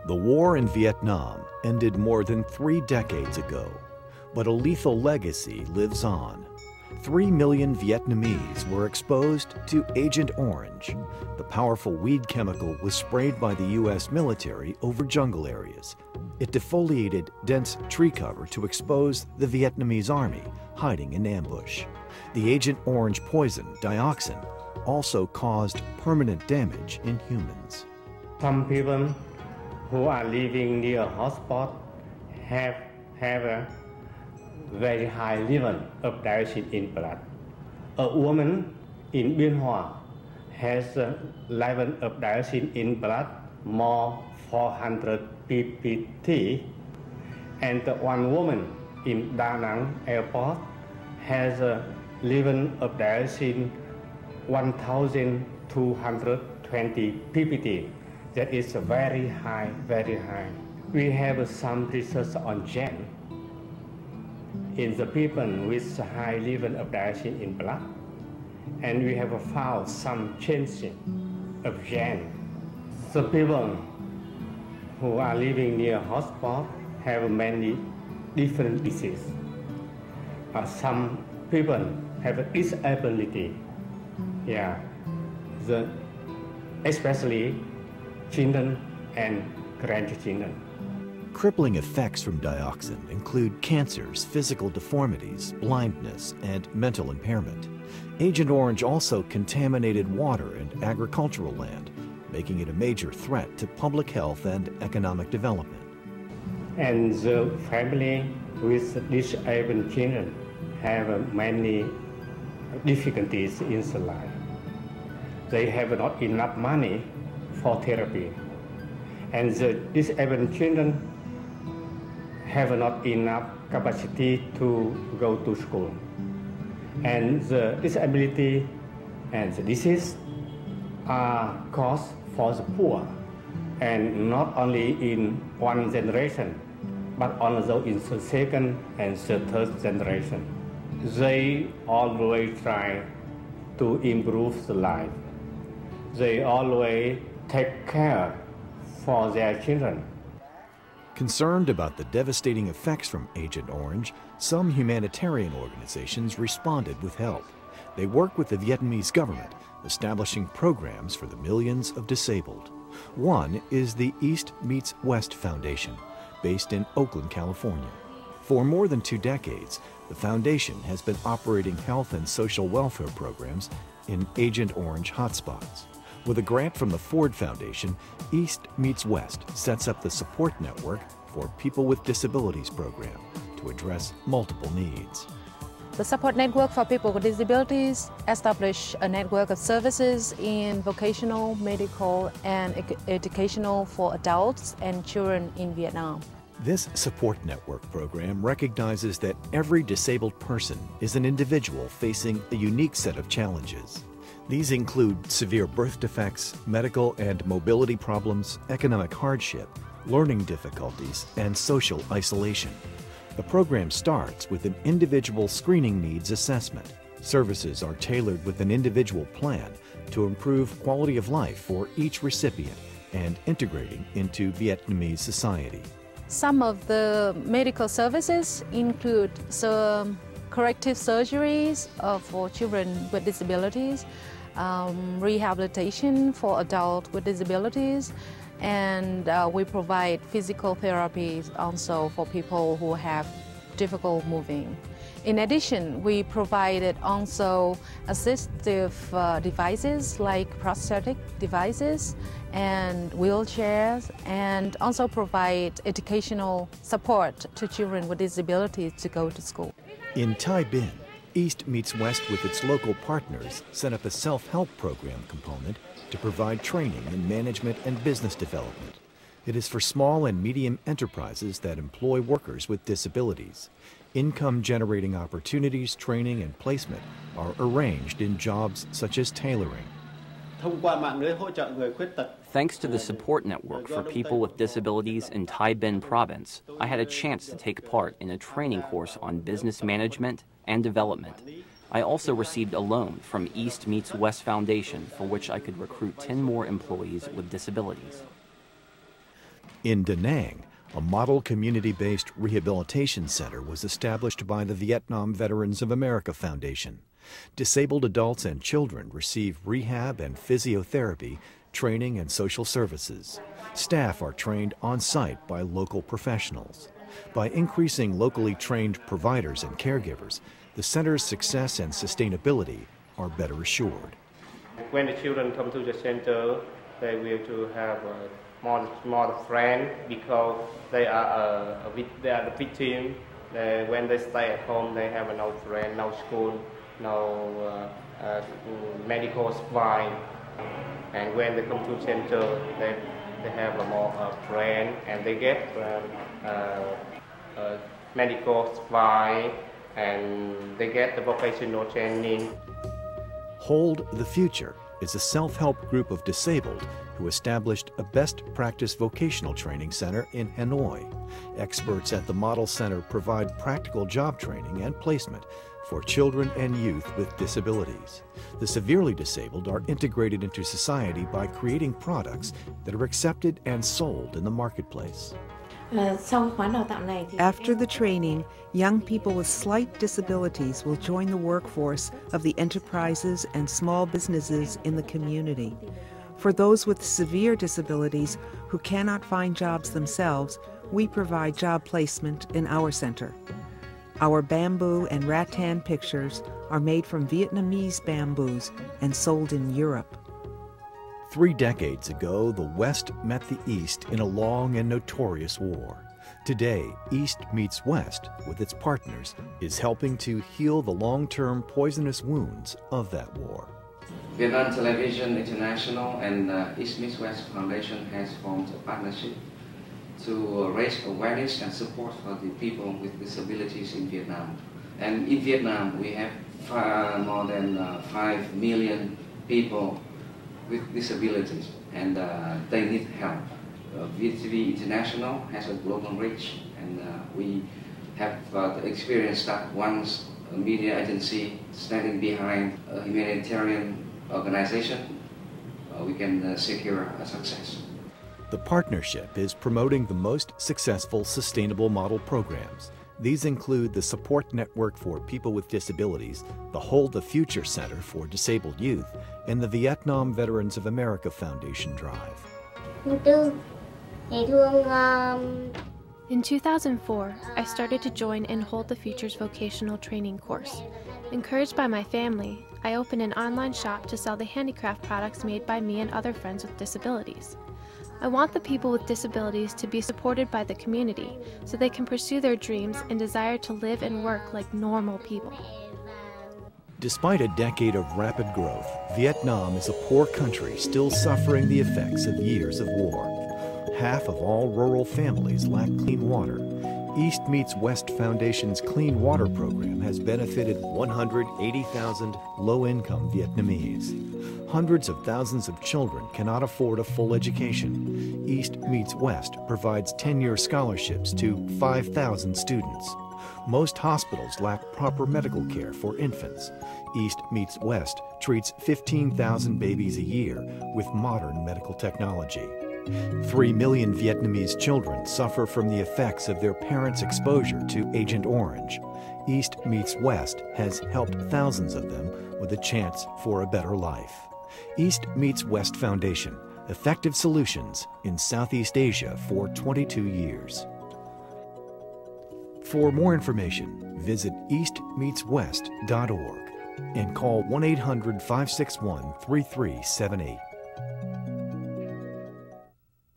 The war in Vietnam ended more than 3 decades ago, but a lethal legacy lives on. 3 million Vietnamese were exposed to Agent Orange. The powerful weed chemical was sprayed by the U.S. military over jungle areas. It defoliated dense tree cover to expose the Vietnamese army hiding in ambush. The Agent Orange poison, dioxin, also caused permanent damage in humans. Some people who are living near a hotspot have a very high level of dioxin in blood. A woman in Bien Hoa has a level of dioxin in blood more 400 ppt, and one woman in Da Nang airport has a level of dioxin 1,220 ppt. That is very high, very high. We have some research on gene in the people with high level of dioxin in blood, and we have found some changes of gene. The people who are living near hotspot have many different diseases. Some people have a disability, especially children and grandchildren. Crippling effects from dioxin include cancers, physical deformities, blindness, and mental impairment. Agent Orange also contaminated water and agricultural land, making it a major threat to public health and economic development. And the family with disabled children have many difficulties in their life. They have not enough money for therapy, and the disabled children have not enough capacity to go to school. And the disability and the disease are caused for the poor, and not only in one generation, but also in the second and the third generation. They always try to improve the life. They always take care for their children. Concerned about the devastating effects from Agent Orange, some humanitarian organizations responded with help. They work with the Vietnamese government, establishing programs for the millions of disabled. One is the East Meets West Foundation, based in Oakland, California. For more than 2 decades, the foundation has been operating health and social welfare programs in Agent Orange hotspots. With a grant from the Ford Foundation, East Meets West sets up the support network for People with Disabilities program to address multiple needs. The support network for people with disabilities established a network of services in vocational, medical, and educational for adults and children in Vietnam. This support network program recognizes that every disabled person is an individual facing a unique set of challenges. These include severe birth defects, medical and mobility problems, economic hardship, learning difficulties, and social isolation. The program starts with an individual screening needs assessment. Services are tailored with an individual plan to improve quality of life for each recipient and integrating into Vietnamese society. Some of the medical services include some corrective surgeries for children with disabilities, rehabilitation for adults with disabilities, and we provide physical therapy also for people who have difficult moving. In addition, we provided also assistive devices like prosthetic devices and wheelchairs, and also provide educational support to children with disabilities to go to school. In Thai Binh, East Meets West with its local partners set up a self-help program component to provide training in management and business development. It is for small and medium enterprises that employ workers with disabilities. Income-generating opportunities, training, and placement are arranged in jobs such as tailoring. Thanks to the support network for people with disabilities in Thai Binh province, I had a chance to take part in a training course on business management and development. I also received a loan from East Meets West Foundation for which I could recruit 10 more employees with disabilities. In Da Nang, a model community-based rehabilitation center was established by the Vietnam Veterans of America Foundation. Disabled adults and children receive rehab and physiotherapy, training and social services. Staff are trained on-site by local professionals. By increasing locally trained providers and caregivers, the center's success and sustainability are better assured. When the children come to the center, they will to have more friends because they are the victim. When they stay at home, they have no friend, no school, no medical supply. And when they come to center, they have a more friend and they get medical supply and they get the vocational training. Hold the Future is a self-help group of disabled who established a best practice vocational training center in Hanoi. Experts at the Model Center provide practical job training and placement for children and youth with disabilities. The severely disabled are integrated into society by creating products that are accepted and sold in the marketplace. After the training, young people with slight disabilities will join the workforce of the enterprises and small businesses in the community. For those with severe disabilities who cannot find jobs themselves, we provide job placement in our center. Our bamboo and rattan pictures are made from Vietnamese bamboos and sold in Europe. 3 decades ago, the West met the East in a long and notorious war. Today, East meets West with its partners is helping to heal the long-term poisonous wounds of that war. Vietnam Television International and East meets West Foundation has formed a partnership to raise awareness and support for the people with disabilities in Vietnam. And in Vietnam, we have more than 5 million people with disabilities, and they need help. VTV International has a global reach, and we have the experience that once a media agency standing behind a humanitarian organization, we can secure a success. The partnership is promoting the most successful sustainable model programs. These include the Support Network for People with Disabilities, the Hold the Future Center for Disabled Youth, and the Vietnam Veterans of America Foundation Drive. In 2004, I started to join in Hold the Future's vocational training course. Encouraged by my family, I opened an online shop to sell the handicraft products made by me and other friends with disabilities. I want the people with disabilities to be supported by the community so they can pursue their dreams and desire to live and work like normal people. Despite a decade of rapid growth, Vietnam is a poor country still suffering the effects of years of war. Half of all rural families lack clean water. East Meets West Foundation's Clean Water program has benefited 180,000 low-income Vietnamese. Hundreds of thousands of children cannot afford a full education. East Meets West provides 10-year scholarships to 5,000 students. Most hospitals lack proper medical care for infants. East Meets West treats 15,000 babies a year with modern medical technology. 3 million Vietnamese children suffer from the effects of their parents' exposure to Agent Orange. East Meets West has helped thousands of them with a chance for a better life. East Meets West Foundation, effective solutions in Southeast Asia for 22 years. For more information, visit eastmeetswest.org and call 1-800-561-3378.